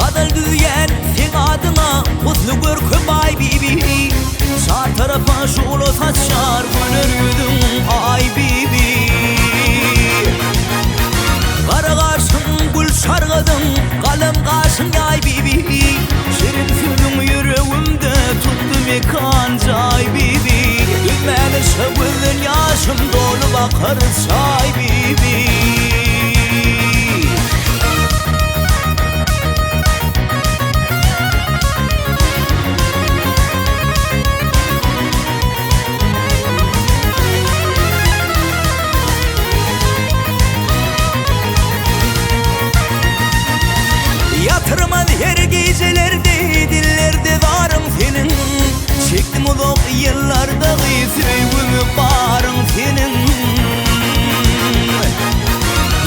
Adal düyen sen adına Kutlu görkü bay bibi Şar tarafa şulu saçar Gönür yüzün ay bibi Kara karşın gül şargadın Kalem karşın ay bibi Şirin sürgün yüreğimde Tuttu mekan cay bibi Düzmeli şevizin yaşım dolu bakar çay bibi Yatırmaz her gecelerde dillerde varım senin Çektim uzak yıllarda sevgimi barın senin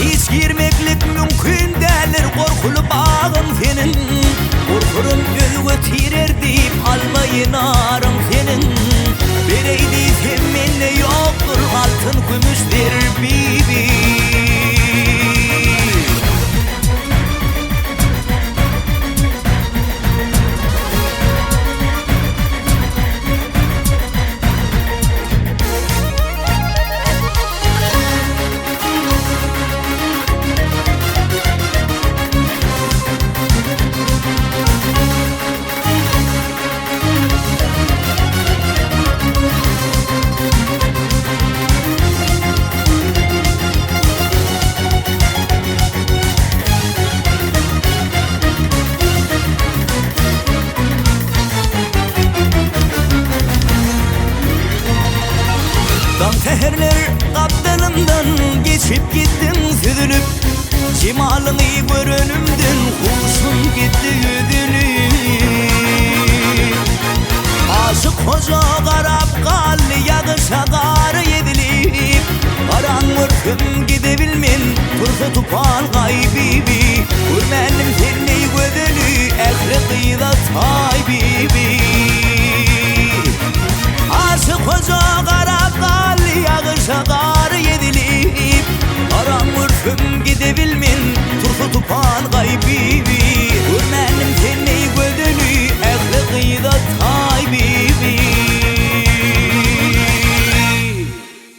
Hiç girmeklik mümkün değildir korkulu bağım senin Korkurun gözü tirer deyip almayın arım senin Bereydi seninle yoktur altın gümüşler bibi Seherler kaptanımdan geçip gittin süzülüp Cemalını gör önümden kurşun gitti yüzünü Aşık hoca karab kalli yağışa karı yedilip Karanlık tüm gidebilmen tursa tupan gaybibi Görmenim seni gözünü ehli kıyıda tay bibi Aşık hoca karab kalli yağışa karı yedilip Karanlık tüm gidebilmen tursa tupan gaybibi Görmenim seni gözünü ehli kıyıda tay